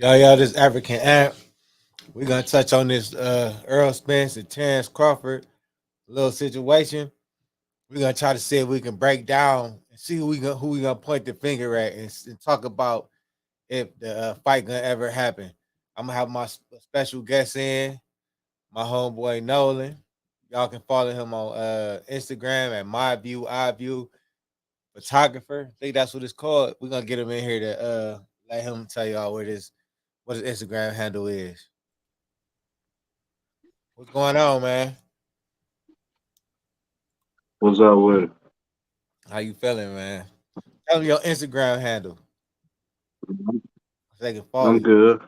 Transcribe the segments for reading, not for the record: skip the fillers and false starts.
Yo, this African Ant. We're gonna touch on this Errol Spence and Terrence Crawford little situation. We're gonna try to see if we can break down and see who we gonna point the finger at and talk about if the fight gonna ever happen. I'm gonna have my special guest in, my homeboy Nolan. Y'all can follow him on Instagram at my view, I view photographer. I think that's what it's called. We're gonna get him in here to let him tell y'all what his Instagram handle is. What's going on, man? What's up with it? How you feeling, man? Tell me your Instagram handle so they can follow I'm you good.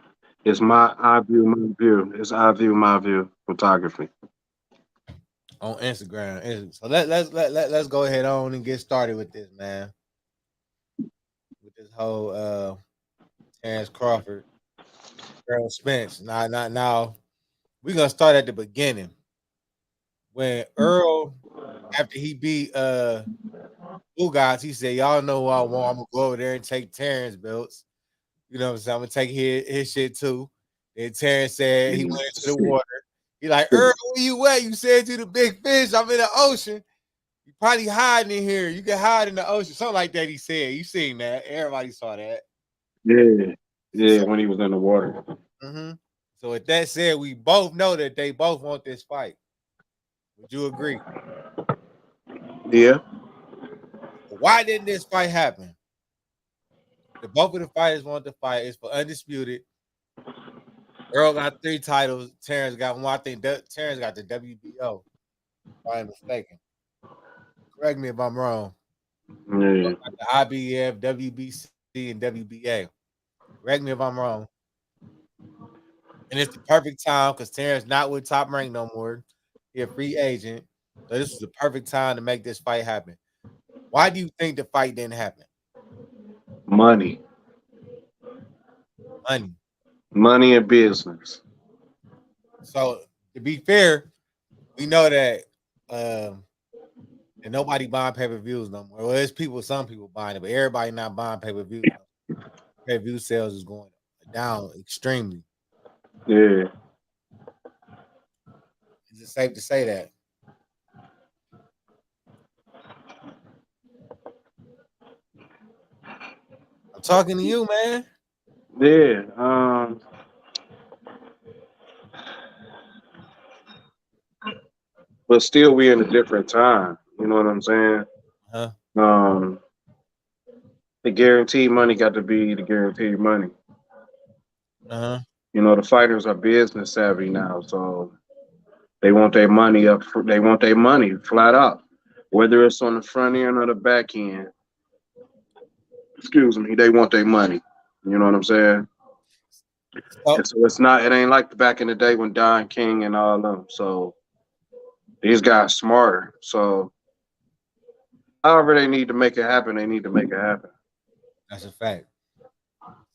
It's my I view my view. It's I view my view photography. on Instagram. So let's go ahead on and get started with this, man. With this whole Terrence Crawford, Earl Spence. Now. We're gonna start at the beginning when Earl, after he beat Blue Guys, he said, "Y'all know what I want. I'm gonna go over there and take Terrence belts. You know what I'm saying? I'm gonna take his shit too." And Terrence said he went into the water. He like, Earl, where you at? You said you the big fish. I'm in the ocean. You probably hiding in here. You can hide in the ocean. Something like that he said. You seen that. Everybody saw that. Yeah, yeah. So, When he was in the water. mhm. So with that said, we both know that they both want this fight. Would you agree? Yeah. Why didn't this fight happen? The both of the fighters want the fight. It's for undisputed. Earl got 3 titles. Terrence got one. I think Terrence got the WBO. If I'm mistaken. Correct me if I'm wrong. Yeah. Got the IBF, WBC, and WBA. Correct me if I'm wrong. And it's the perfect time because Terrence not with Top Rank no more. He a free agent. So this was the perfect time to make this fight happen. Why do you think the fight didn't happen? Money, Money. money and business. So to be fair, we know that and nobody buying pay-per-views no more. Well, there's some people buying it, but everybody not buying pay-per-views. Pay-per-view sales is going down extremely. Yeah. Is it safe to say that? I'm talking to you, man. Yeah. But still, we in a different time. You know what I'm saying? Huh? Um, the guaranteed money got to be the guaranteed money. Uh-huh. You know, the fighters are business savvy now, so they want their money up. They want their money flat out, whether it's on the front end or the back end. Excuse me. They want their money. You know what I'm saying? So And so it's not. It ain't like the back in the day when Don King and all them. So these guys smarter. So however they need to make it happen, they need to make it happen. that's a fact.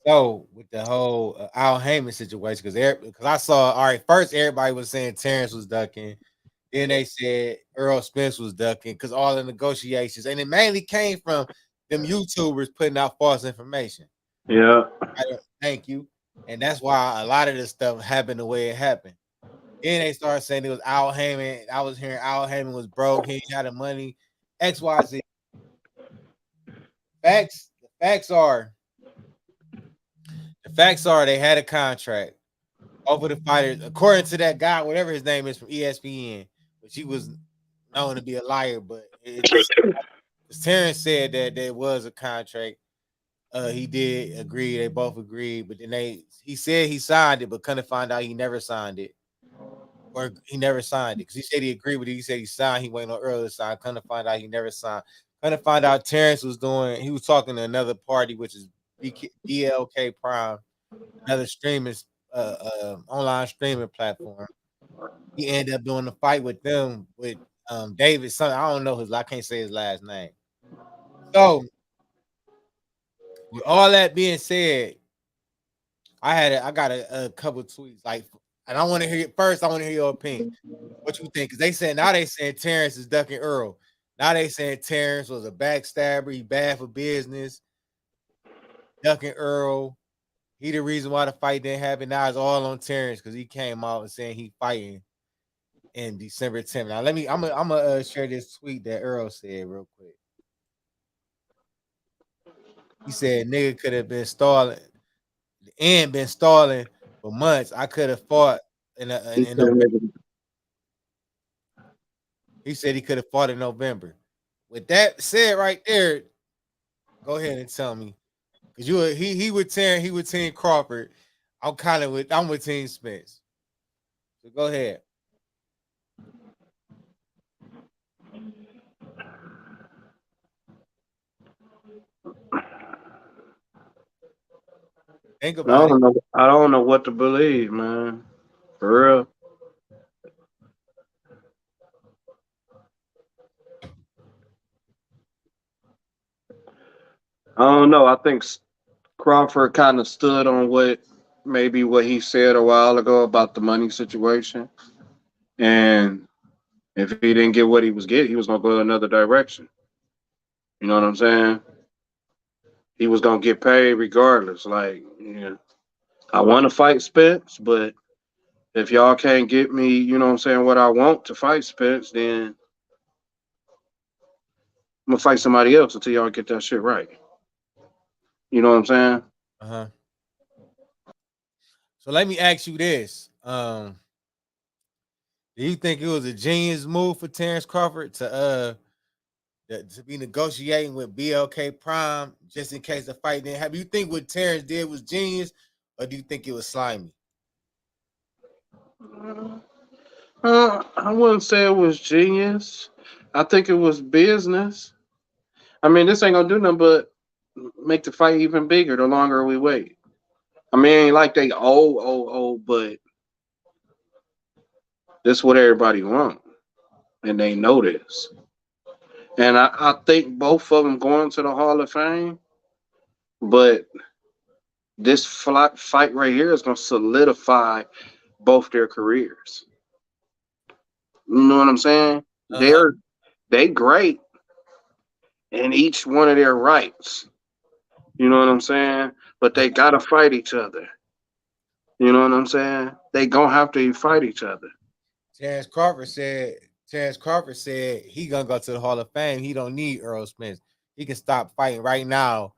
So with the whole Al Heyman situation, because I saw all right, first everybody was saying Terrence was ducking, then they said Earl Spence was ducking because all the negotiations, and it mainly came from them YouTubers putting out false information. Yeah. Thank you. And that's why a lot of this stuff happened the way it happened. Then they started saying it was Al Heyman. I was hearing Al Heyman was broke. He ain't had the money. XYZ. Facts. The facts are they had a contract. Over the fighters, according to that guy, whatever his name is from ESPN, which he was known to be a liar, but Terrence said that there was a contract. He did agree. They both agreed, but then he said he signed it, but couldn't find out he never signed it, or he never signed it because he said he agreed with it. He said he signed. He waiting on earlier sign. Couldn't find out he never signed. Couldn't find out Terrence was doing. He was talking to another party, which is BLK Prime, another streaming, online streaming platform. He ended up doing the fight with them with David. Son, I don't know his. I can't say his last name. So with all that being said, I got a couple tweets like, and I want to hear it first. I want to hear your opinion. What you think? Because they saying Terrence is ducking Earl. Now they saying Terrence was a backstabber. He bad for business. Ducking Earl. He the reason why the fight didn't happen. Now it's all on Terrence because he came out and saying he fighting in December 10th. Now I'm gonna share this tweet that Errol said real quick. He said nigga could have been stalling and been stalling for months. I could have fought in November. He said he could have fought in November. With that said right there, go ahead and tell me. Cause he would team Crawford. I'm with Team Spence. So go ahead. Think I about it. don't know. I don't know what to believe, man. For real. I don't know. I think Crawford kind of stood on what he said a while ago about the money situation, and if he didn't get what he was getting, he was gonna go another direction. You know what I'm saying? He was gonna get paid regardless. Like, yeah, I want to fight Spence, but if y'all can't get me, you know what I'm saying, what I want to fight Spence, then I'm gonna fight somebody else until y'all get that shit right. You know what I'm saying? Uh-huh. So let me ask you this. Do you think it was a genius move for Terrence Crawford to be negotiating with BLK Prime just in case the fight didn't happen? You think what Terrence did was genius, or do you think it was slimy? I wouldn't say it was genius. I think it was business. I mean, this ain't gonna do nothing but make the fight even bigger the longer we wait. I mean, ain't like they but this what everybody want, and they know this. And I think both of them going to the Hall of Fame, but this fight right here is gonna solidify both their careers. You know what I'm saying? Uh-huh. They great in each one of their rights. You know what I'm saying? But they gotta fight each other. You know what I'm saying? They gonna have to fight each other. Terrence Crawford said he gonna go to the Hall of Fame. He don't need Earl Spence. He can stop fighting right now,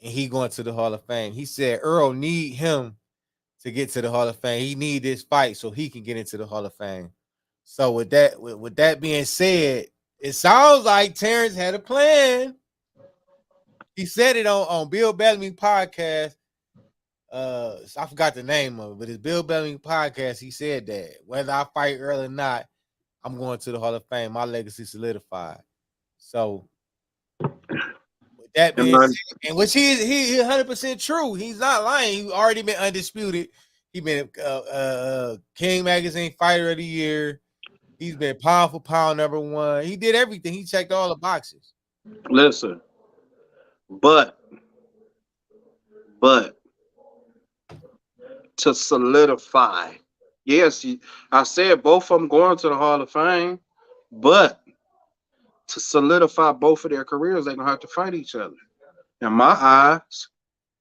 and he going to the Hall of Fame. He said Earl need him to get to the Hall of Fame. He need this fight so he can get into the Hall of Fame. So with that being said, it sounds like Terrence had a plan. He said it on Bill Bellamy podcast. I forgot the name of it, but it's Bill Bellamy podcast. He said that whether I fight Earl or not, I'm going to the Hall of Fame. My legacy solidified. So with that And being said, and which he 100% true. He's not lying. He already been undisputed. He been King Magazine Fighter of the Year. He's been pound for pound #1. He did everything. He checked all the boxes. listen, but but to solidify, yes, I said both of them going to the Hall of Fame, but to solidify both of their careers, they're gonna have to fight each other. In my eyes,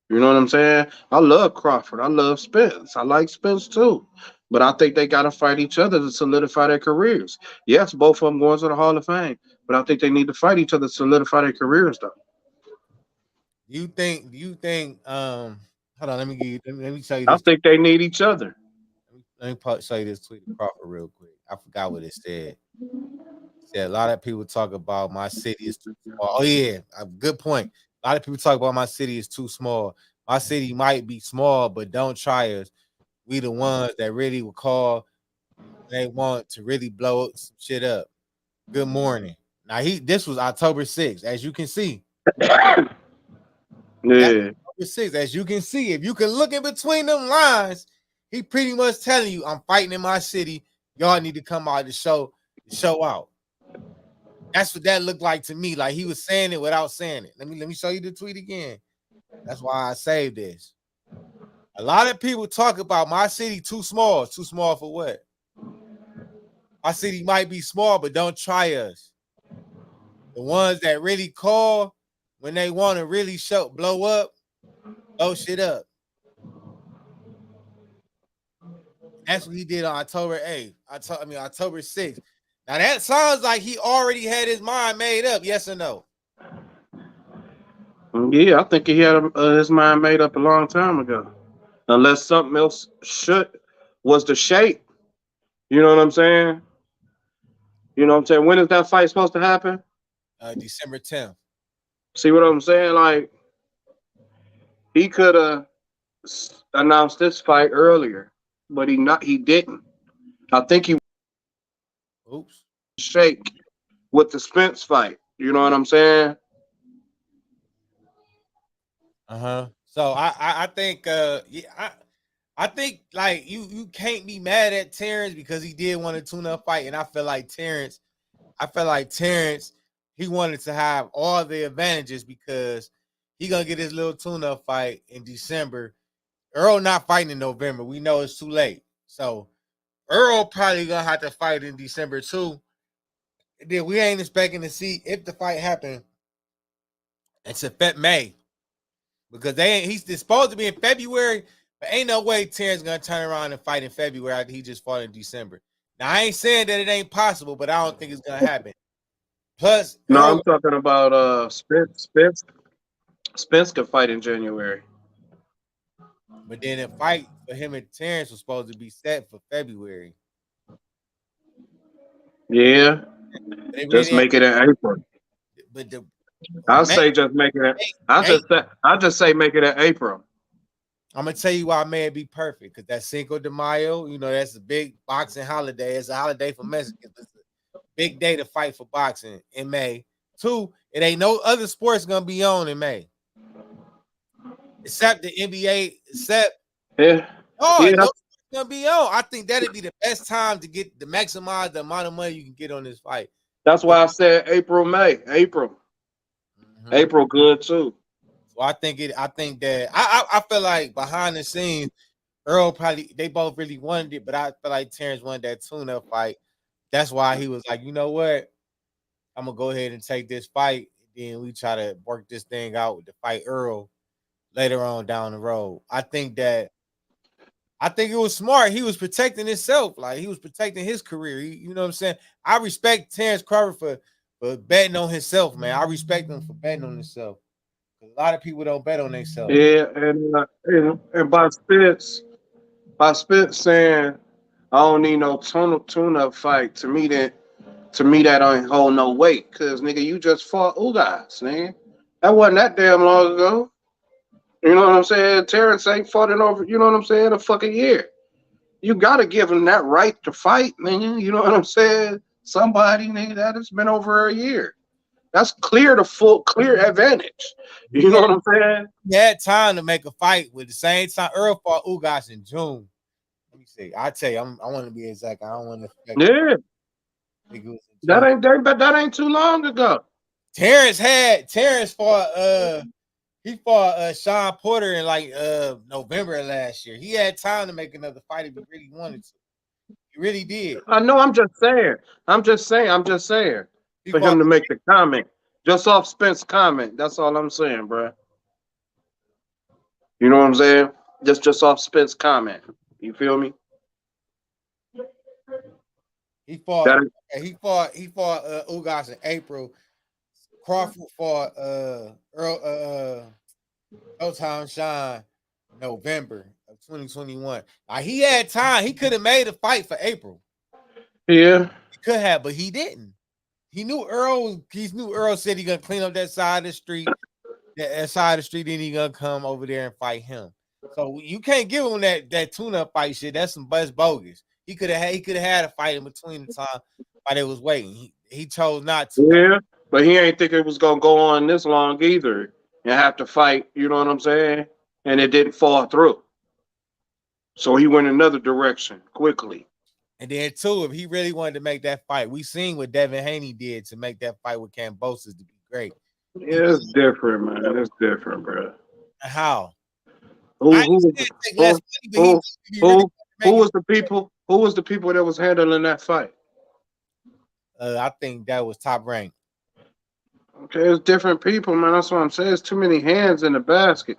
you know what I'm saying? I love Crawford. I love Spence. I like Spence too. But I think they got to fight each other to solidify their careers. Yes, both of them going to the Hall of Fame, but I think they need to fight each other to solidify their careers, though. Do you think hold on, let me tell you I this. think they need each other. Show you this tweet of Crawford real quick. I forgot what it said. It said a lot of people talk about my city is too small. Oh yeah, a good point. A lot of people talk about my city is too small. My city might be small, but don't try us. We the ones that really will call when they want to really blow some shit up. Good morning. Now this was October 6th, as you can see. That's Yeah. October 6th, as you can see. If you can look in between them lines, he pretty much telling you, I'm fighting in my city. Y'all need to come out to show out. That's what that looked like to me. Like he was saying it without saying it. Let me show you the tweet again. That's why I saved this. A lot of people talk about my city too small. Too small for what? My city might be small, but don't try us. The ones that really call when they want to really blow shit up. That's what he did on October 8th. October 6th. Now that sounds like he already had his mind made up. Yes or no? Yeah, I think he had his mind made up a long time ago. Unless something else was the shape. You know what I'm saying? You know what I'm saying? When is that fight supposed to happen? December 10th. See what I'm saying? Like he could have announced this fight earlier, but he didn't. I think he Oops. shake with the Spence fight. You know what I'm saying? So I think I think like you can't be mad at Terrence because he did want a tune-up fight, and I feel like Terrence he wanted to have all the advantages because he gonna get his little tune-up fight in December. Errol not fighting in November. We know it's too late. So Errol probably gonna have to fight in December too. And then we ain't expecting to see if the fight happen. It's a May. Because he's supposed to be in February, but ain't no way Terrence gonna turn around and fight in February after he just fought in December. Now I ain't saying that it ain't possible, but I don't think it's gonna happen. Plus, No, Errol, I'm talking about Spence. Spence could fight in January. but then the fight for him and Terrence was supposed to be set for February. Yeah, But they just really, make it in April. but the I May, say just make it. May, I just say make it in April. I'm gonna tell you why May be perfect because that's Cinco de Mayo. You know that's a big boxing holiday. It's a holiday for Mexicans. It's a big day to fight for boxing in May. Two, it ain't no other sports gonna be on in May. Except the NBA, Yeah, yeah. no gonna be on. I think that'd be the best time to maximize the amount of money you can get on this fight. That's why I said April, May, April, Mm-hmm. April. Good too. So I think that I feel like behind the scenes, Earl probably they both really wanted it, but I feel like Terrence wanted that tune-up fight. That's why he was like, you know what? I'm gonna go ahead and take this fight. Then we try to work this thing out with the fight Earl later on down the road. I think it was smart. He was protecting himself, like he was protecting his career. You know what I'm saying? I respect Terrence Crawford for betting on himself, man. I respect him for betting on himself. A lot of people don't bet on themselves. Yeah, and by Spence saying I don't need no tune up fight to me that ain't hold no weight. Cause nigga, you just fought Ugas, nigga. That wasn't that damn long ago. You know what I'm saying? Terrence ain't fought in over, you know what I'm saying, a fucking year. You gotta give him that right to fight, nigga. You know what I'm saying? Somebody, nigga, that has been over a year. That's clear advantage. You know what I'm saying? He had time to make a fight with the same time. Earl fought Ugas in June. Let me see. I tell you, I want to be exact. I don't want to expect Yeah, it was in June. that ain't too long ago. Terrence fought Sean Porter in like November of last year. He had time to make another fight if he really wanted to. He really did. I know. I'm just saying. I'm just saying. He For fought him to make the comment, just off Spence comment. That's all I'm saying, bro. You know what I'm saying? Just off Spence comment. You feel me? he fought That he fought Ugas in April. Crawford fought Earl Showtime Shine November of 2021. Now he had time. He could have made a fight for April. yeah. He could have, but he didn't. He knew Earl said he gonna clean up that side of the street. That side of the street, then he gonna come over there and fight him. So you can't give him that tune-up fight shit. That's some buzz bogus. He could have had a fight in between the time while they was waiting. He chose not to. Yeah. But he ain't think it was gonna go on this long either. And have to fight, you know what I'm saying? And it didn't fall through. So he went another direction quickly. And then too, if he really wanted to make that fight, we seen what Devin Haney did to make that fight with Cambosis to be great. Yeah, it's different, man. It's different, bro. How? I Who ain't who was saying take less who money, but who he really who wanted to who make it. was the people? Who was the people that was handling that fight? I think that was top rank. Okay, it's different people, man. That's what I'm saying. It's too many hands in the basket.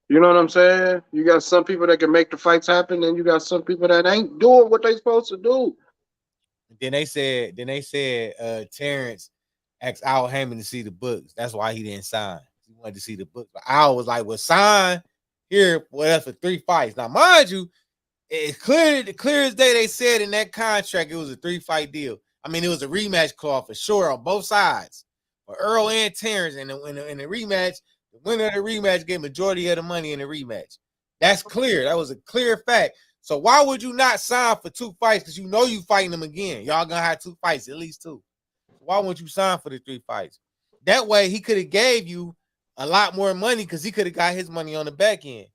You know what I'm saying? You got some people that can make the fights happen, and you got some people that ain't doing what they supposed to do. Then they said Terrence asked Al Heyman to see the books. That's why he didn't sign. He wanted to see the books. But Al was like, well, sign here, well, for 3 fights. Now, mind you, it's clear as day they said in that contract it was a 3-fight deal. I mean, it was a rematch clause for sure on both sides. For Earl and Terrence, and in the rematch, the winner of the rematch get majority of the money in the rematch. That's clear. That was a clear fact. So why would you not sign for 2 fights? Because you know you fighting them again. Y'all gonna have 2 fights, at least 2. So why wouldn't you sign for the 3 fights? That way he could have gave you a lot more money because he could have got his money on the back end.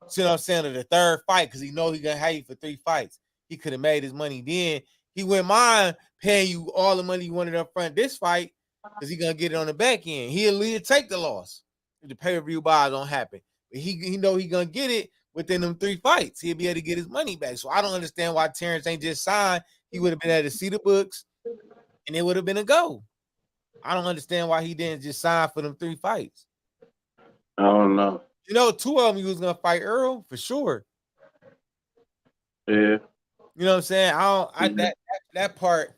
See what I'm saying? Or the 3rd fight, because he know he gonna have you for 3 fights. He could have made his money then. He wouldn't mind paying you all the money you wanted up front this fight because he gonna get it on the back end. He'll take the loss if the pay-per-view buy don't happen. But he know he gonna get it within them 3 fights. He'll be able to get his money back. So I don't understand why Terrence ain't just signed. He would have been able to see the books and it would have been a go. I don't understand why he didn't just sign for them 3 fights. I don't know. You know, 2 of them he was gonna fight Earl for sure. Yeah. You know what I'm saying? That part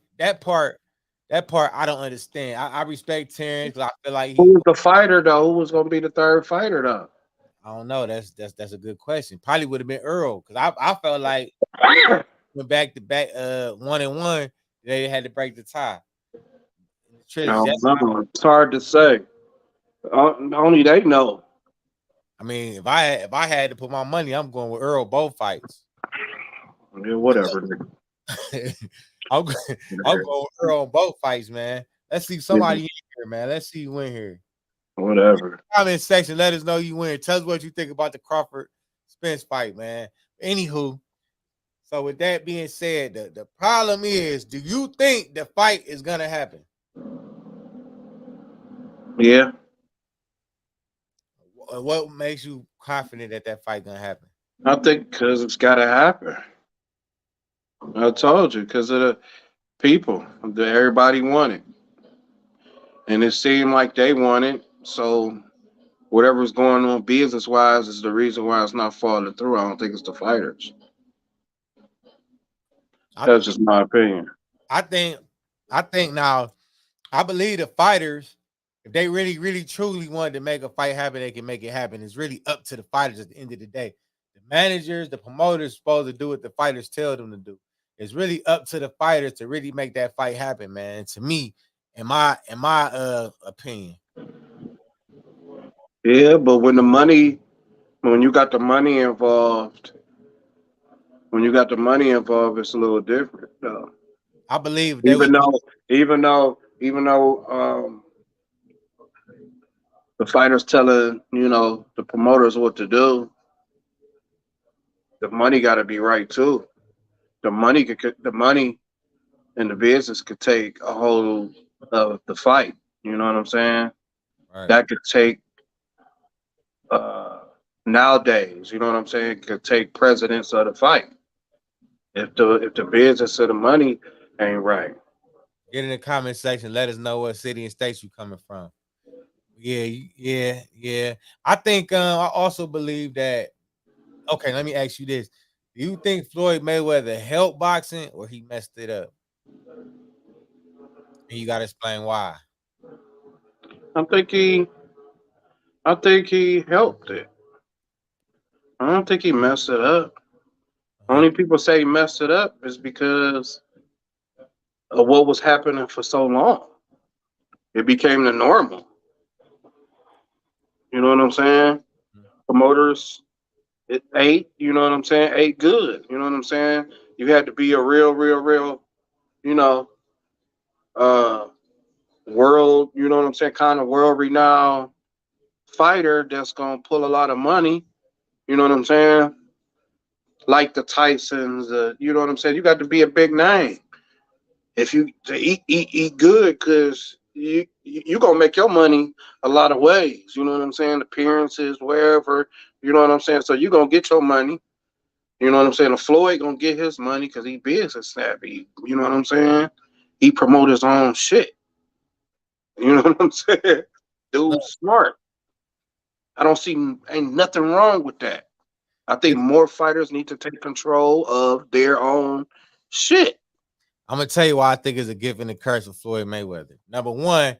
I don't understand. I respect Terrence. I feel like Who was the fighter though? Who was going to be the 3rd fighter though? I don't know. That's a good question. Probably would have been Earl because I felt like went back to back 1-1. They had to break the tie. I don't know. It's hard to say. Only they know. I mean, if I had to put my money, I'm going with Earl both fights. Yeah, whatever. I'm going with Earl on both fights, man. Let's see somebody in here, man. Let's see you win here. Whatever. Comment section, let us know you win. Tell us what you think about the Crawford Spence fight, man. Anywho, so with that being said, the problem is, do you think the fight is gonna happen? Yeah. What makes you confident that fight gonna happen? I think because it's got to happen. I told you, because of the people. Everybody wanted. And it seemed like they wanted. So whatever's going on business wise is the reason why it's not falling through. I don't think it's the fighters. That's just my opinion. I think now, I believe the fighters, if they really, really, truly wanted to make a fight happen, they can make it happen. It's really up to the fighters at the end of the day. The managers, the promoters, supposed to do what the fighters tell them to do. It's really up to the fighters to really make that fight happen, man. To me, in my opinion. Yeah, but when you got the money involved, it's a little different. I believe they Even would. though, even though the fighters telling the promoters what to do, the money got to be right too. The money and the business could take a hold of the fight. You know what I'm saying? Right. That could take uh, nowadays. You know what I'm saying? Could take precedence of the fight if the business of the money ain't right. Get in the comment section. Let us know what city and states you coming from. Yeah, yeah. I think I also believe that. Okay, let me ask you this: do you think Floyd Mayweather helped boxing or he messed it up? And you got to explain why. I think he I think he helped it. I don't think he messed it up. Uh-huh. Only people say he messed it up is because of what was happening for so long. It became the normal. You know what I'm saying? Promoters, it ate. You know what I'm saying? Ate good. You know what I'm saying? You had to be a real, you know, uh, world. You know what I'm saying? Kind of world renowned fighter that's gonna pull a lot of money. You know what I'm saying? Like the Tysons. You know what I'm saying? You got to be a big name if you to eat good, because you gonna make your money a lot of ways. You know what I'm saying? Appearances, wherever. You know what I'm saying? So you gonna get your money. You know what I'm saying? The Floyd gonna get his money because he business savvy. You know what I'm saying? He promote his own shit. You know what I'm saying? No, Dude's smart. I don't see ain't nothing wrong with that. I think It's, more fighters need to take control of their own shit. I'm gonna tell you why I think it's a gift and a curse with Floyd Mayweather. Number one,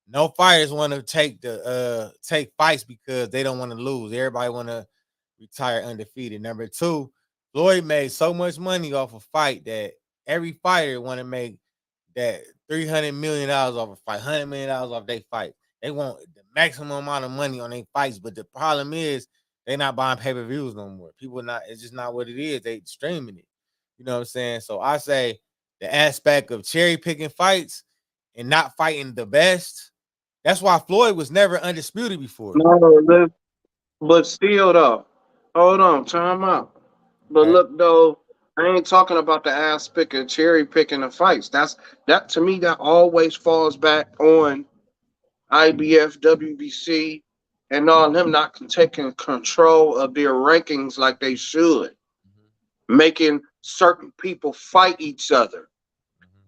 no fighters want to take fights because they don't want to lose. Everybody want to retire undefeated. Number two, Floyd made so much money off a fight that every fighter want to make that $300 million off a fight, $100 million off their fight. They want the maximum amount of money on their fights, but the problem is they not buying pay-per-views no more. People not, it's just not what it is. They streaming it. You know what I'm saying? So I say the aspect of cherry picking fights and not fighting the best. That's why Floyd was never undisputed before. No, but still though, hold on, time out. But Right? look though, I ain't talking about the aspect of cherry picking the fights. That to me that always falls back on IBF, WBC, and all them not taking control of their rankings like they should, making certain people fight each other.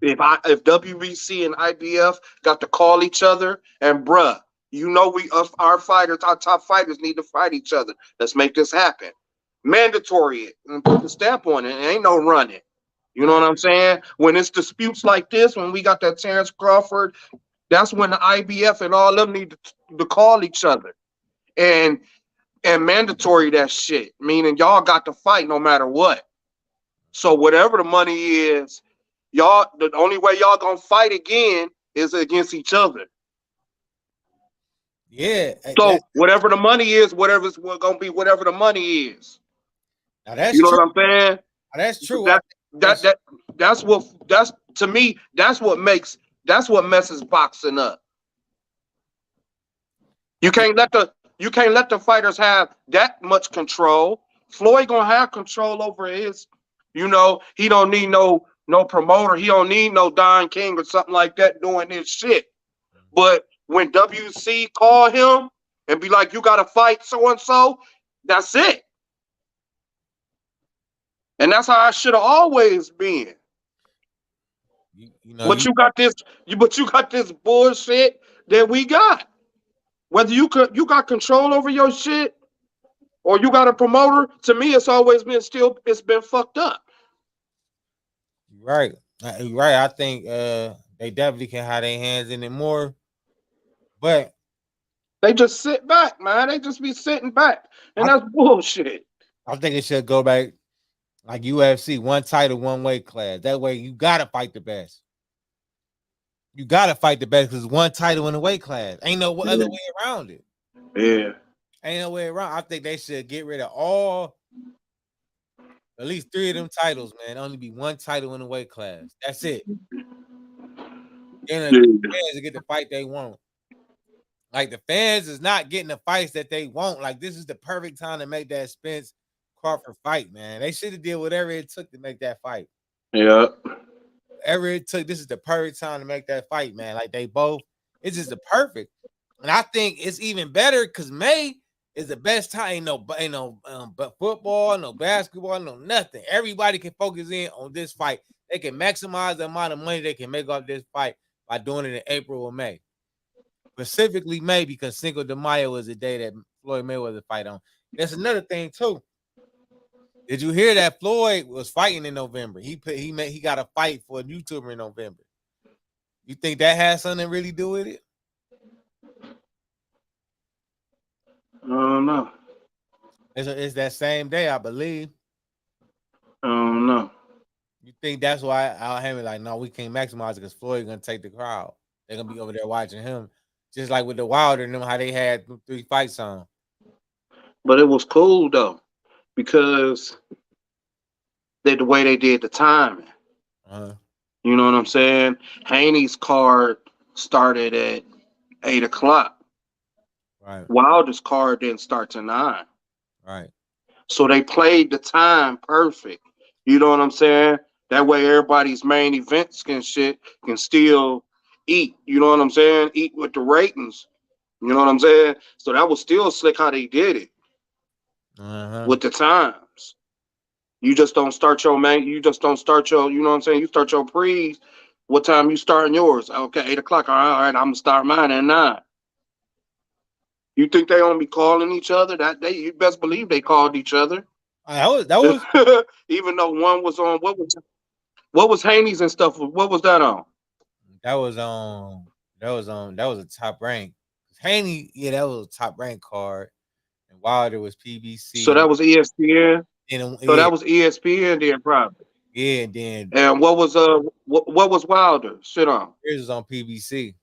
If WBC and IBF got to call each other and bruh, you know we our fighters, our top fighters need to fight each other. Let's make this happen. Mandatory it and put the stamp on it. Ain't no running. You know Right. what I'm saying? When it's disputes like this, when we got that Terrence Crawford, that's when the IBF and all them need to call each other and mandatory that shit. Meaning y'all got to fight no matter what. So whatever the money is, y'all the only way y'all gonna fight again is against each other. Yeah, So whatever the money is, whatever's gonna be, whatever the money is. now that's You know true. what I'm saying? Now that's true. I That think that that that's to me, that's what messes boxing up. I You think can't let the fighters have that much control. Floyd gonna have control over his, he don't need no promoter. He don't need no Don King or something like that doing his shit. But when WC call him and be like, you gotta fight so and so, that's it. And that's how I should have always been. you know But you you got this bullshit that we got. Whether you got control over your shit or you got a promoter, to me, it's been fucked up. right. You right. I think they definitely can have their hands in it more, but They just sit back, man. They just be sitting back, and I that's bullshit. I think it should go back like UFC, one title, one weight class. That way you gotta fight the best. You gotta fight the best because one title in the weight class. Ain't no other Yeah. way around it. Yeah. Ain't no way around. I think they should get rid of all at least three of them titles, man. Only be one title in the weight class. That's it. And the Yeah. fans get the fight they want. Like the fans is not getting the fights that they want. Like this is the perfect time to make that Spence Crawford fight, man. They should have did whatever it took to make that fight. Yeah. Whatever it took, this is the perfect time to make that fight, man. Like they both, it's just the perfect. And I think it's even better because May is the best time. Ain't no but football, no basketball, no nothing. Everybody can focus in on this fight. They can maximize the amount of money they can make off this fight by doing it in April or May. Specifically May because Cinco de Mayo is the day that Floyd Mayweather fight on. That's another thing too. Did you hear that Floyd was fighting in November? He got a fight for a YouTuber in November. You think that has something to really do with it? I don't know. It's that same day, I believe. I don't know. You think that's why Al Hammond like, no, we can't maximize it because Floyd gonna take the crowd. They're gonna be over there watching him, just like with the Wilder and them, how they had 3 fights on. But it was cool though because the way they did the timing. Uh-huh. You know what I'm saying? Haney's card started at 8 o'clock. Right, Wilder's card didn't start to 9. right. So they played the time perfect. You know what I'm saying? That way everybody's main events can still eat. You know what I'm saying? Eat with the ratings. You know what I'm saying? So that was still slick how they did it Uh-huh. with the times. You just don't start your main. You just don't start your. You know what I'm saying? You start your pre's. What time you starting yours? Okay, 8 o'clock. All right, I'm gonna start mine at 9. You think they don't be calling each other? You best believe they called each other. That was Even though one was on what was Haney's and stuff? What was that on? that was that was a top rank. Haney, yeah, that was a top rank card, and Wilder was So PBC. that was ESPN. And So yeah, that was ESPN then probably. yeah, and then And what was Wilder shit on? Spears was on PBC.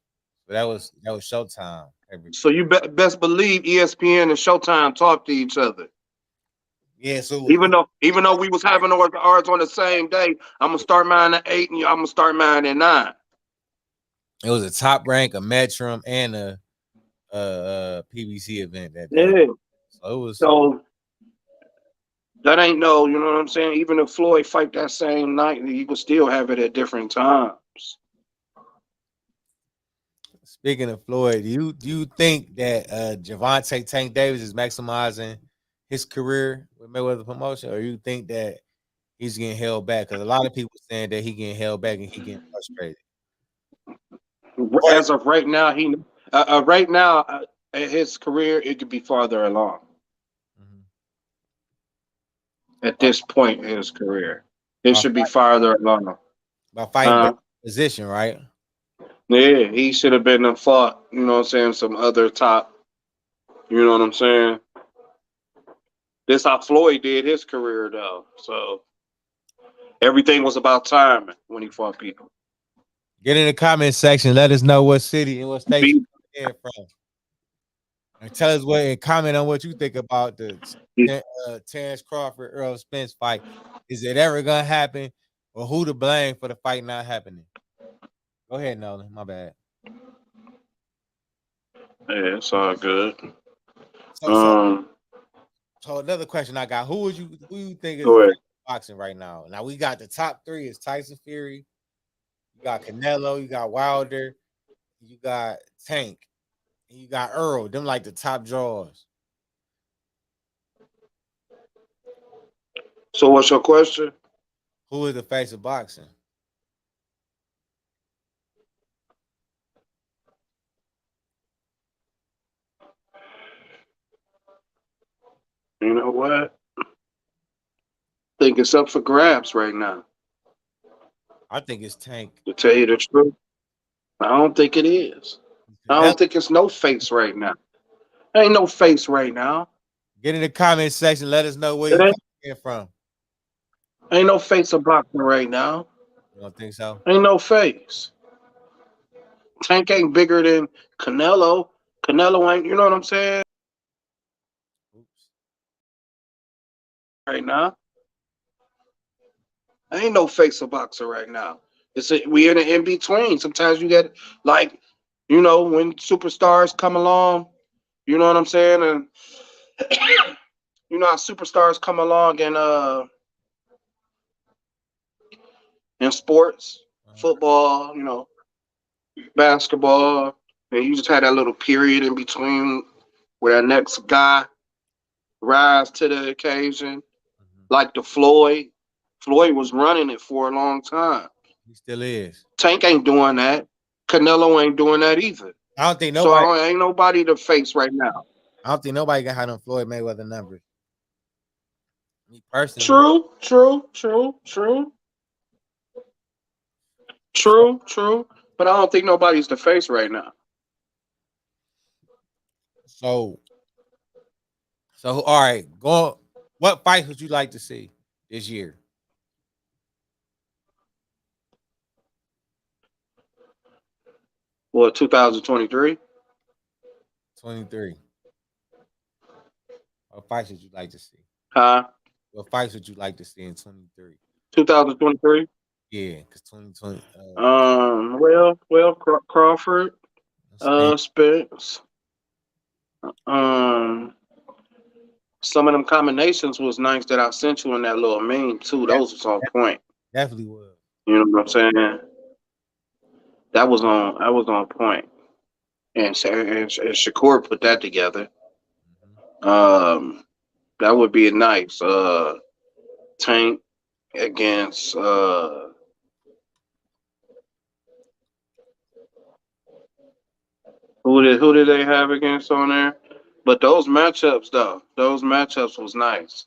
So that was Showtime. So you best believe ESPN and Showtime talk to each other. Yeah, so Even though we was having ours on the same day, I'm gonna start mine at 8 and I'm gonna start mine at 9. it was a top rank, a Metrum, and a PBC event that day. Yeah. So it was So that ain't no, you know what I'm saying? Even if Floyd fight that same night, you could still have it at different times. speaking of Floyd. Do you think that Javante Tank Davis is maximizing his career with Mayweather promotion, or you think that he's getting held back? Because a lot of people saying that he getting held back and he getting frustrated. As of right now, his career it could be farther along Mhm. at By, this point in his career. It by, should be farther along. by fighting Uh, back position, right? yeah, he should have been and fought. You know what I'm saying? Some other top. You know what I'm saying? This how Floyd did his career though. So everything was about timing when he fought people. Get in the comment section. Let us know what city and what state Be- you coming in from, and tell us what and comment on what you think about the Terrence Crawford Errol Spence fight. Is it ever gonna happen, or who to blame for the fight not happening? Go ahead, Nolan. My bad. Yeah, it's all good. So, so, Um, so another question I got: who you think is the go ahead. boxing right now? Now we got the top three is Tyson Fury, you got Canelo, you got Wilder, you got Tank, and you got Earl. Them like the top draws. So what's your question? Who is the face of boxing? You know what? I think it's up for grabs right now. I think it's Tank. To tell you the truth, I don't think it is. I Canelo. don't think it's no face right now. Ain't no face right now. Get in the comment section. Let us know where It you ain't, coming in from. ain't no face of boxing right now. You don't think so? Ain't no face. Tank ain't bigger than Canelo. Canelo ain't, you know what I'm saying? Oops. Right now. Ain't no face of boxer right now. We in the in between. Sometimes you get like, when superstars come along, you know what I'm saying? And you know how superstars come along in sports, Uh-huh. football, basketball, and you just had that little period in between where that next guy rise to the occasion, Mhm. like the Floyd. Floyd was running it for a long time. He still is. Tank ain't doing that. Canelo ain't doing that either. I don't think So nobody. ain't nobody to face right now. I don't think nobody got how them Floyd Mayweather numbers. Me personally. True, true, true, true, So, true, true. But I don't think nobody's the face right now. so, so, all right. Go. What fights would you like to see this year? Well, 2023, 23. What fights would you like to see? huh? What fights would you like to see in 23? 2023. Yeah, because 2020. Crawford, Spence. Spence. Um, some of them combinations was nice that I sent you in that little meme too. That, Those was on that point. definitely was. You know what I'm saying? That was on point. And Shakur put that together. Mhm. Um, that would be a nice Tank against who did they have against on there? But those matchups, though, those matchups was nice.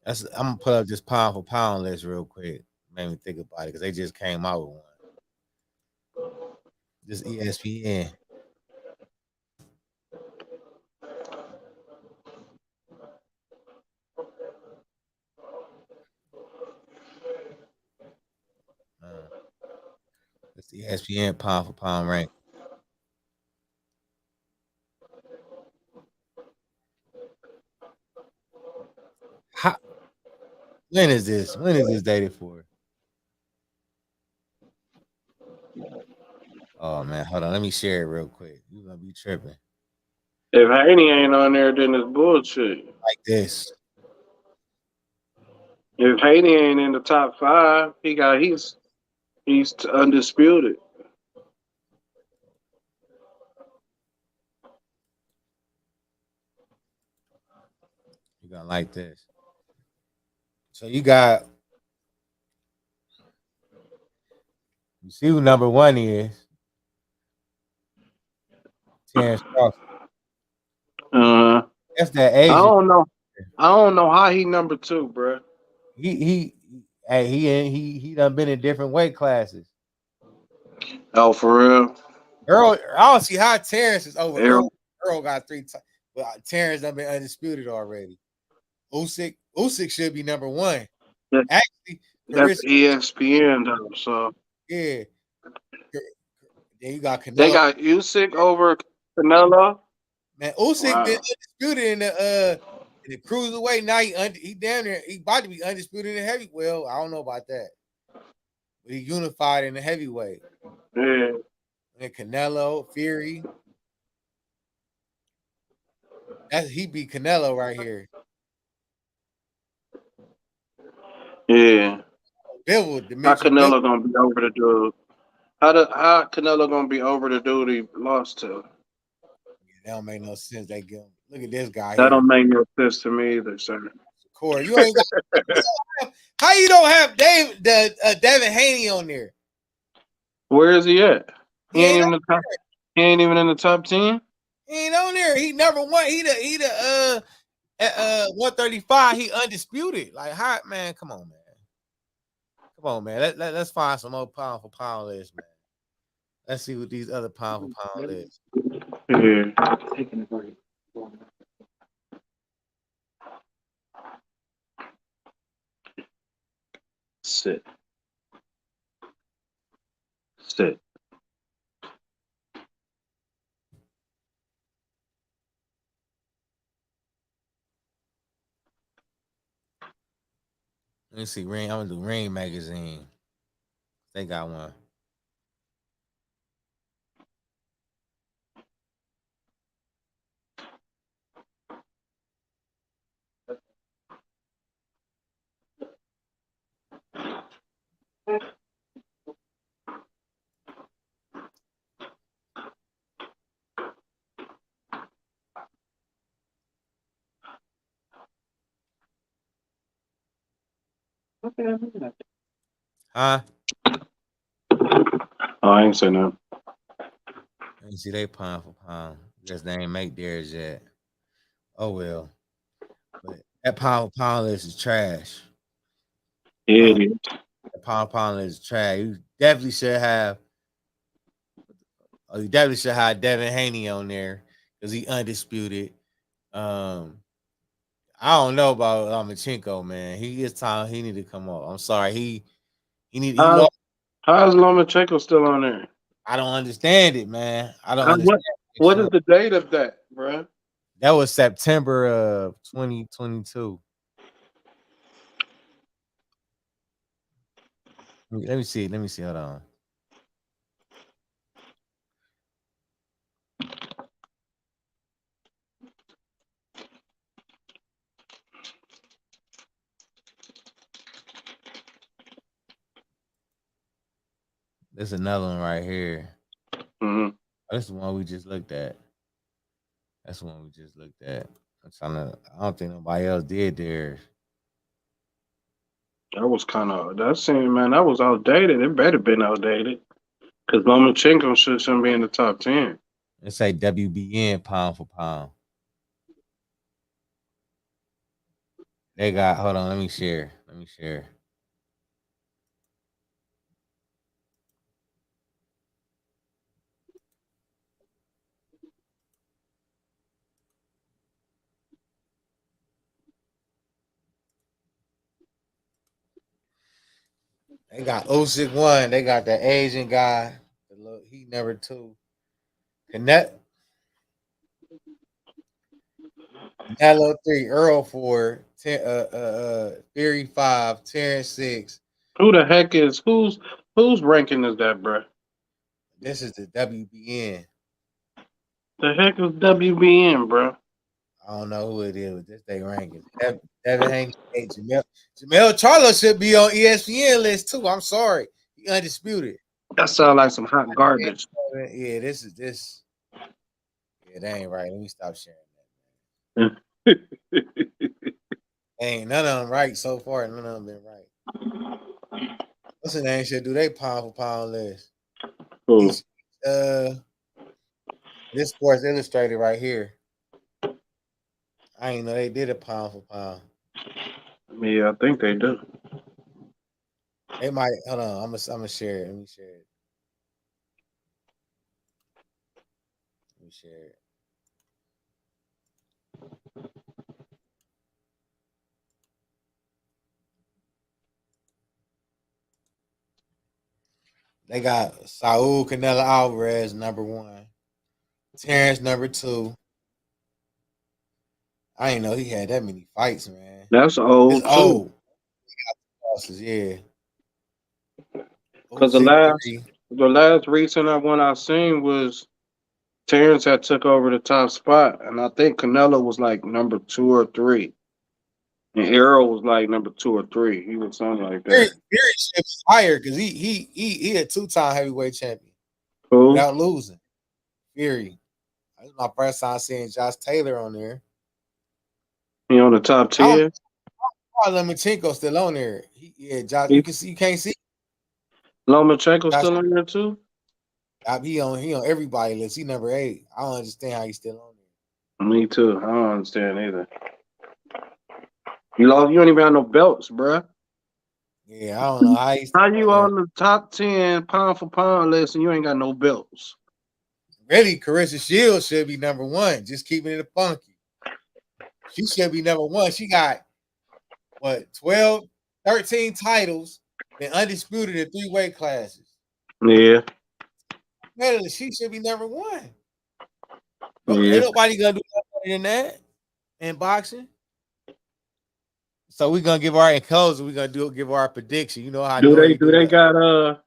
I'm gonna put up this pound for pound list real quick. Made me think about it because they just came out with one. This ESPN. It's ESPN pound for pound rank. How, when is this? When is this dated for? Oh man, hold on. Let me share it real quick. You gonna be tripping If Haney ain't on there, then it's bullshit. like this? If Haney ain't in the top 5, he's undisputed. You gonna like this? So you got. You see who number one is? Terrence Crawford. Uh, That's that I Asian. don't know. I don't know how he number 2, bro. He hey he done been in different weight classes. Oh, for real? Earl, I don't see how Terrence is over Earl. Errol. Earl got 3 times, but Terrence done been undisputed already. Usyk should be number 1. That, Actually, that's Carissa, ESPN though. So yeah. Then you got they Canelo. got Usyk over Canelo. Man, Usyk been Wow. undisputed in the cruiserweight. Now he damn near he about to be undisputed in the heavy. Well, I don't know about that, but he unified in the heavyweight. Yeah. And Canelo, Fury. He beat Canelo right here. Yeah. Bivol, How Dimitri Bivol. Canelo gonna be over the dude? How Canelo gonna be over the dude he lost to? That don't make no sense. They give him. Look at this guy That here, don't make no sense to me either, sir. Corey. You ain't got. How you don't have Devin Haney on there? Where is he at? He ain't on He ain't even in the top 10. He ain't on there. He number one. He the at 135. He undisputed. Like hot man. Come on, man. Come on, man. Let's find some more pound for pound lists, man. Let's see what these other pound for pound lists. Yeah. Sit. Sit. Let me see. Ring. I'm gonna do Ring magazine. They got one. Huh? Oh, I ain't say nothing. Let me see. They pound for pound. Guess they ain't make theirs yet. Oh well. But that pound for pound list is trash. Yeah, it is. That pound for pound list is trash. You definitely should have. Oh, you definitely should have Devin Haney on there because he undisputed. Um, I don't know about Lomachenko, man. He is time he need to come up. I'm sorry. He How lost. how is Lomachenko still on there? I don't understand it, man. I don't How, understand it, what is Sean. the date of that, bro? That was September of 2022. Let me see. Let me see. Hold on. There's another one right here. Mm-hmm. That's the one we just looked at. That's the one we just looked at. I'm trying to. I don't think nobody else did theirs. That was kind of that scene, man. That was outdated. It better been outdated because Lomachenko shouldn't be in the top 10. Let's say WBN pound for pound. They got hold on, let me share. Let me share. They got Usyk one. They got the Asian guy. He number two. Connect Canelo three. Earl four. Theory five. Terrence six. Who the heck is whose ranking is that, bro? This is the WBN. The heck is WBN, bro? I don't know who it is, but this they ranking. Devin Haney, hey, Jamel Charlo should be on ESPN list too. I'm sorry, he undisputed. That sounds like some hot garbage. Yeah, this. Yeah, that ain't right. Let me stop sharing Who? that. Ain't none of them right so far. None of them been right. What's the name? Should do they pound for pound list? Each, uh, this Sports Illustrated right here. I ain't know they did a pound for pound. Yeah, I think they do. They might. Hold on. I'm gonna share it. Let me share it. Let me share it. They got Saul Canelo Alvarez number one, Terrence number two. I ain't know he had that many fights, man. That's It's old too. old. Losses, yeah. Cause the Usyk last three. the last recent one I seen was Terrence had took over the top spot, and I think Canelo was like number 2 or 3, and Errol was like number 2 or 3. He was something like Fury that. should be higher because he a two-time heavyweight champion Who? without losing. Fury. That's my first time seeing Josh Taylor on there. He on the top I don't 10. know Lomachenko still on there. Yeah, Josh. He, You can't see Lomachenko Josh. still in there too. He on everybody list. He number 8. I don't understand how he's still on Me too. I don't understand either. You lost. You don't even have no belts, bruh. there. Yeah, I don't know how he's How still on you there. on the top 10 pound for pound list and you ain't got no belts? Really, Carissa Shields should be number one. Just keeping it funky. She should be number one. She got what 12, 13 titles, been undisputed in 3 weight classes. Yeah, Man, she should be number one. No, yeah. ain't nobody gonna do better than that in boxing. So we're gonna give our closing. We're gonna give our prediction. You know how Do they Nori do do they that. got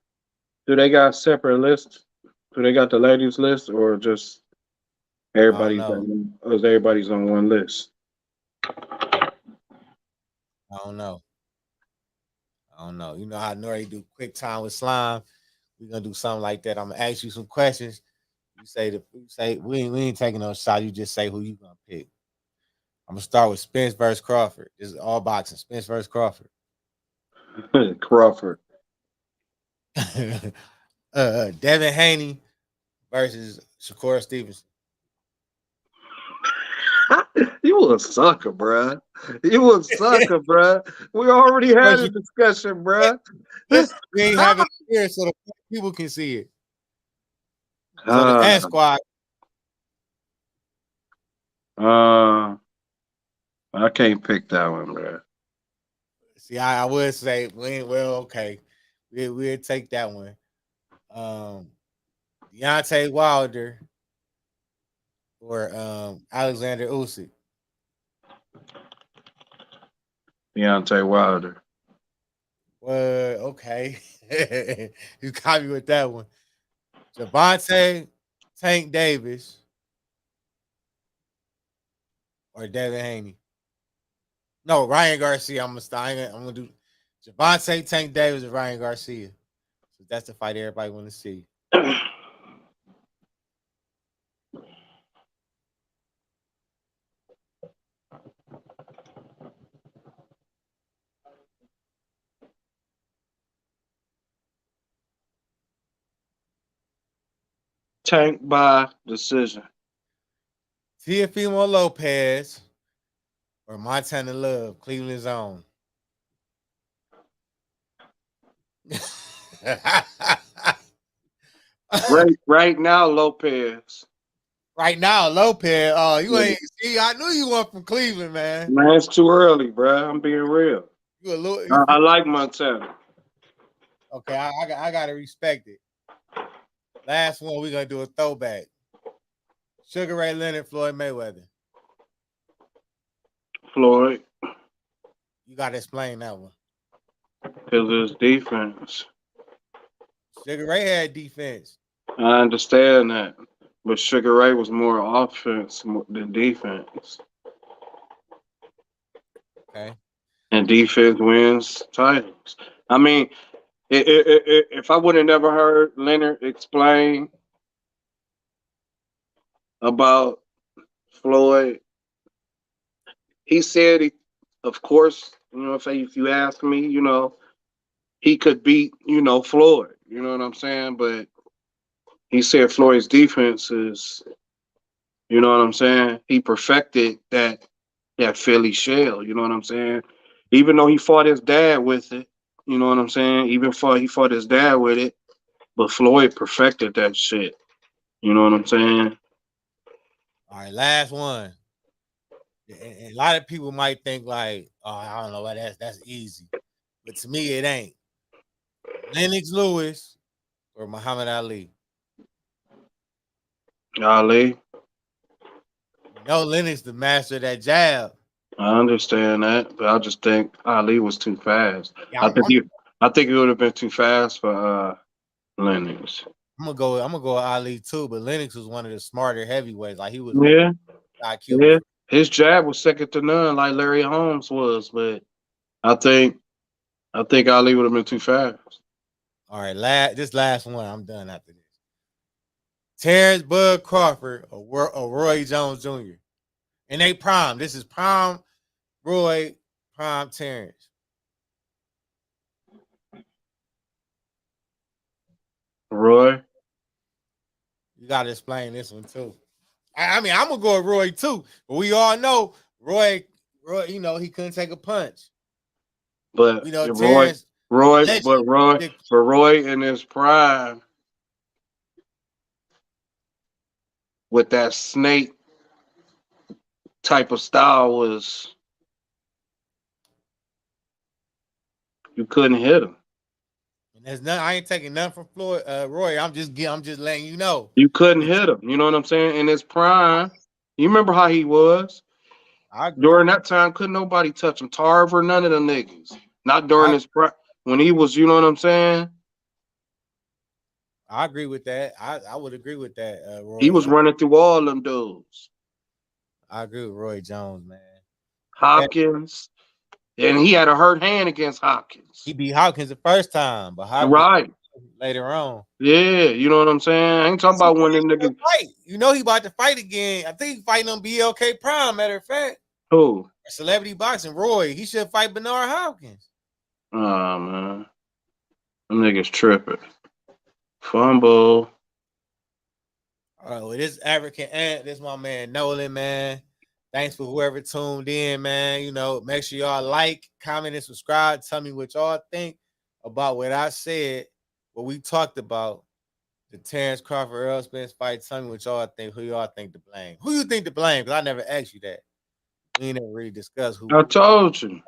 do they got separate lists? Do they got the ladies list or just I don't everybody's know. on, or is everybody's on one list? I don't know. I don't know. You know how Nori do quick time with slime. We're gonna do something like that. I'm gonna ask you some questions. You say we ain't taking no shot. You just say who you gonna pick. I'm gonna start with Spence versus Crawford. This is all boxing. Spence versus Crawford. Crawford. Devin Haney versus Shakur Stevenson. You a sucker, bruh. You a sucker, bruh. We already had But a discussion, bruh. listen, we ain't having it here so the people can see it. So the uh, Ant Squad. uh, I can't pick that one, bruh. See, I would say well, okay, we'll take that one. Um, Deontay Wilder or Alexander Usyk. Deontay Wilder. Well, okay, you caught me with that one. Javante Tank Davis or Devin Haney. No, Ryan Garcia. I'm gonna do Javante Tank Davis and Ryan Garcia. So that's the fight everybody want to see. Tank by decision. Teofimo Lopez or Montana Love, Cleveland's own. Right now, Lopez. Right now, Lopez. Oh, you ain't see. I knew you were from Cleveland, man. Man, it's too early, bro. I'm being real. You a little. I like Montana. Okay, I gotta respect it. Last one, we're gonna do a throwback. Sugar Ray Leonard, Floyd Mayweather. Floyd, You gotta explain that one. because his defense. Sugar Ray had defense. I understand that. But Sugar Ray was more offense than defense. Okay. And defense wins titles. I mean, if I would have never heard Leonard explain about Floyd, he said, of course, if you ask me, he could beat, Floyd. You know what I'm saying? But he said Floyd's defense is, you know what I'm saying? He perfected that Philly shell. You know what I'm saying? Even though he fought his dad with it, you know what I'm saying? He fought his dad with it, but Floyd perfected that shit. You know what I'm saying? All right, last one. And a lot of people might think like, oh, I don't know, that's easy, but to me, it ain't. Lennox Lewis or Muhammad Ali. Ali, Lennox the master of that jab. I understand that, but I just think Ali was too fast. Yeah, I think it would have been too fast for Lennox. I'm gonna go with Ali too, but Lennox was one of the smarter heavyweights. Like he was Yeah, IQ. yeah. His jab was second to none, like Larry Holmes was, but I think Ali would have been too fast. All right, this last one, I'm done after this. Terrence Bud Crawford or Roy Jones Jr. And they prime. This is prime Roy, prime Terrence. Roy, You gotta explain this one too. I mean, I'm gonna go with Roy too, but we all know Roy, he couldn't take a punch. but Terrence, Roy in his prime with that snake type of style was you couldn't hit him. And there's nothing. I ain't taking nothing from Floyd, Roy. I'm just letting you know. You couldn't hit him. You know what I'm saying? In his prime, you remember how he was. I agree. During that time, couldn't nobody touch him. Tarver, none of them niggas. Not during his prime. When he was, you know what I'm saying? I agree with that. I would agree with that, Roy. He was running through all them dudes. I agree with Roy Jones, man. Hopkins. And he had a hurt hand against Hopkins. He beat Hopkins the first time, but Hopkins right later on. Yeah, you know what I'm saying? I ain't talking about when them niggas fight. You know he about to fight again. I think he's fighting on BLK Prime, matter of fact. Who? Celebrity boxing, Roy. He should fight Bernard Hopkins. Oh man. Them niggas tripping. Fumble. All right, well, this African Ant, this my man Nolan, man. Thanks for whoever tuned in, man. Make sure y'all like, comment, and subscribe. Tell me what y'all think about what I said, what we talked about. The Terrence Crawford Errol Spence fight. Tell me what y'all think. Who y'all think to blame? Who you think to blame? Because I never asked you that. We ain't never really discussed who. I told you.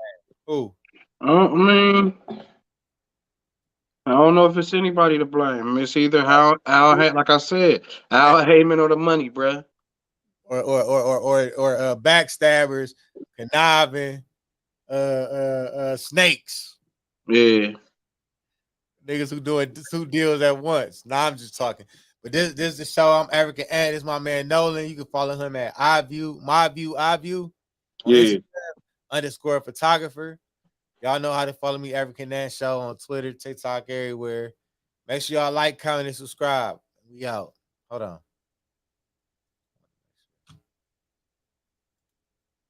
Who? I mean, I don't know if it's anybody to blame. It's either like I said, Al Heyman or the money, bruh. Or backstabbers, conniving, snakes. Yeah. Niggas who doing 2 deals at once. Nah, I'm just talking. But this is the show. I'm African Ant. This is my man Nolan. You can follow him at iView on Instagram _photographer. Y'all know how to follow me, African Ant Show, on Twitter, TikTok, everywhere. Make sure y'all like, comment, and subscribe. We out. Hold on.